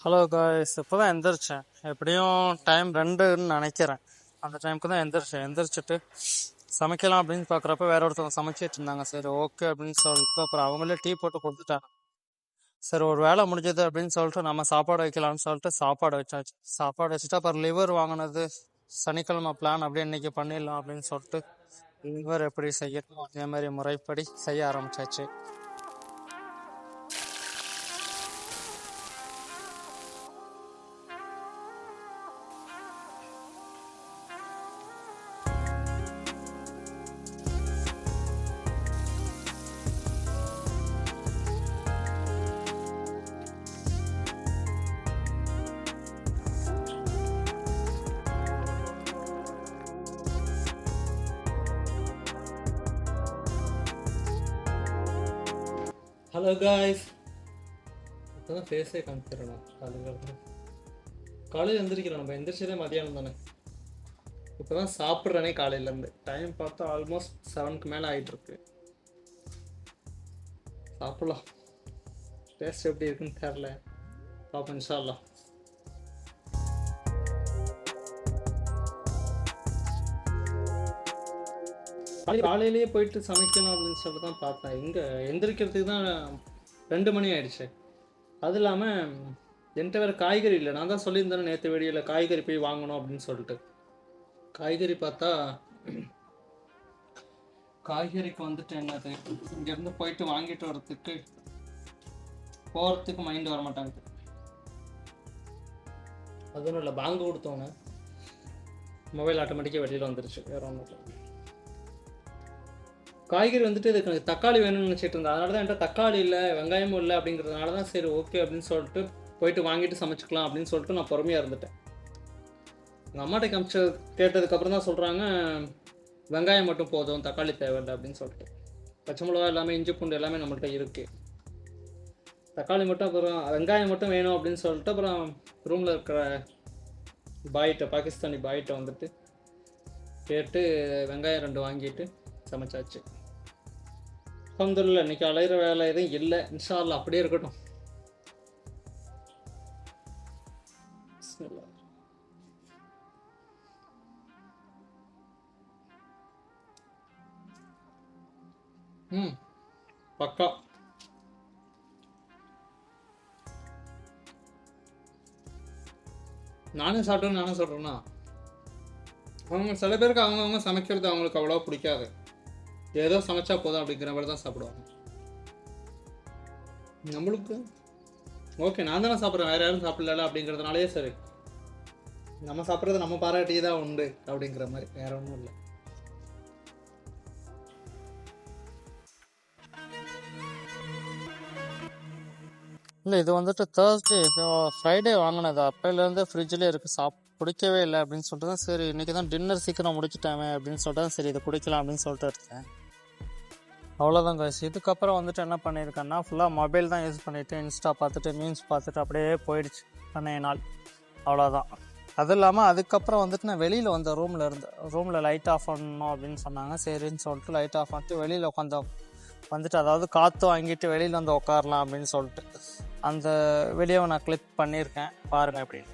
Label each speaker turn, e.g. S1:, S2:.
S1: Hello guys, இப்போ தான் எந்திரிச்சேன். எப்படியும் டைம் 2ன்னு நினைக்கிறேன். அந்த டைமுக்கு தான் எந்திரிச்சிட்டு சமைக்கலாம் அப்படின்னு பார்க்குறப்ப வேற ஒருத்தவங்க சமைச்சிட்டு இருந்தாங்க. சரி ஓகே அப்படின்னு சொல்லிட்டு அப்புறம் அவங்களே டீ போட்டு கொடுத்துட்டாங்க. சரி ஒரு வேலை முடிஞ்சது அப்படின்னு சொல்லிட்டு நம்ம சாப்பாடு வைக்கலாம்னு சொல்லிட்டு சாப்பாடு வச்சாச்சு. சாப்பாடு வச்சுட்டு அப்புறம் லிவர் வாங்கினது சனிக்கிழமை பிளான் அப்படியே இன்னைக்கு பண்ணிடலாம் அப்படின்னு சொல்லிட்டு லிவர் எப்படி செய்யணும் அதே மாதிரி முறைப்படி செய்ய ஆரம்பிச்சாச்சு. ஹலோ காய்ஸ், இப்போ தான் ஃபேஸே காமிச்சிடணும். காலையில் எந்திரிக்கிறோம். நம்ம எந்திரிச்சதே மதியானம் தானே. இப்போ தான் சாப்பிட்றேனே காலையிலேருந்து. டைம் பார்த்தா ஆல்மோஸ்ட் 7க்கு மேலே ஆகிட்டுருக்கு. சாப்பிட்லாம். டேஸ்ட் எப்படி இருக்குன்னு தெரில, பார்ப்போம் இன்ஷா அல்லாஹ். காலையிலேயே போயிட்டு சமைக்கணும் அப்படின்னு சொல்லிட்டு தான் பார்த்தேன். இங்கே எந்திரிக்கிறதுக்கு தான் 2 மணி ஆயிடுச்சு. அது இல்லாமல் என்கிட்ட வேறு காய்கறி இல்லை. நான் தான் சொல்லியிருந்தேன் நேற்று வெளியில் காய்கறி போய் வாங்கணும் அப்படின்னு சொல்லிட்டு. காய்கறி பார்த்தா காய்கறிக்கு வந்துட்டு என்னது, இங்கேருந்து போயிட்டு வாங்கிட்டு போகிறதுக்கு மைண்ட் வர மாட்டாங்க. அதுவும் இல்லை, பேங்க் கொடுத்தோன்னே மொபைல் ஆட்டோமேட்டிக்காக வெளியில் வந்துருச்சு. வேறு ஒன்றும் இல்லை. காய்கறி வந்துட்டு இதுக்கு எனக்கு தக்காளி வேணும்னு நினச்சிட்டு இருந்தேன். அதனால தான் என்கிட்ட தக்காளி இல்லை, வெங்காயமும் இல்லை அப்படிங்கிறதுனால தான் சரி ஓகே அப்படின்னு சொல்லிட்டு போயிட்டு வாங்கிட்டு சமைச்சிக்கலாம் அப்படின்னு சொல்லிட்டு நான் பொறுமையாக இருந்துட்டேன். எங்கள் அம்மாட்ட கேட்டதுக்கப்புறம் தான் சொல்கிறாங்க வெங்காயம் மட்டும் போதும், தக்காளி தேவையில்லை அப்படின்னு சொல்லிட்டு. பச்சை மிளகா எல்லாமே, இஞ்சி பூண்டு எல்லாமே நம்மள்கிட்ட இருக்குது. தக்காளி மட்டும், அப்புறம் வெங்காயம் மட்டும் வேணும் அப்படின்னு சொல்லிட்டு அப்புறம் ரூமில் இருக்கிற பாகிஸ்தானி பாய்கிட்ட வந்துட்டு கேட்டு வெங்காயம் 2 வாங்கிட்டு சமைச்சாச்சு. அல்ஹம்துலில்லாஹ், இன்னைக்கு அலையிற வேலை எதுவும் இல்லை. இன்ஷா அல்லாஹ் அப்படியே இருக்கட்டும். பக்கா. நானும் சொல்கிறேன்னா அவங்க சில பேருக்கு அவங்கவுங்க சமைக்கிறது அவங்களுக்கு அவ்வளோ பிடிக்காது. ஏதோ சமைச்சா போதும் அப்படிங்கிற மாதிரி தான் சாப்பிடுவாங்க. நம்மளுக்கு ஓகே, நான் தானே சாப்பிட்றேன், வேறு யாரும் சாப்பிடல அப்படிங்கிறதுனாலே சரி, நம்ம சாப்பிட்றது நம்ம பாராட்டி தான் உண்டு அப்படிங்கிற மாதிரி, வேற ஒன்றும் இல்லை. இல்லை, இது வந்துட்டு தேர்ஸ்டே ஃப்ரைடே வாங்கினது. அப்போலேருந்து ஃப்ரிட்ஜிலே இருக்குது. பிடிக்கவே இல்லை அப்படின்னு சொல்லிட்டு தான் சரி இன்றைக்கி தான் டின்னர் சீக்கிரம் முடிச்சுட்டேன் அப்படின்னு சொல்லிட்டு தான் சரி இதை குடிக்கலாம் அப்படின்னு சொல்லிட்டு இருக்கேன். அவ்வளோதான் காய்ஸ். இதுக்கப்புறம் வந்துட்டு என்ன பண்ணியிருக்கேன்னா ஃபுல்லாக மொபைல் தான் யூஸ் பண்ணிவிட்டு இன்ஸ்டா பார்த்துட்டு மீம்ஸ் பார்த்துட்டு அப்படியே போயிடுச்சு அன்னைய நாள். அவ்வளோதான். அது இல்லாமல் அதுக்கப்புறம் வந்துட்டு நான் வெளியில் வந்த ரூமில் லைட் ஆஃப் பண்ணணும் அப்படின்னு சொன்னாங்க. சரின்னு சொல்லிட்டு லைட் ஆஃப் பண்ணிட்டு வெளியில் வந்துட்டு அதாவது காற்று வாங்கிட்டு வெளியில் வந்து உட்காரலாம் அப்படின்னு சொல்லிட்டு அந்த வீடியோவை நான் கிளிக் பண்ணியிருக்கேன், பாருங்கள் அப்படின்னு.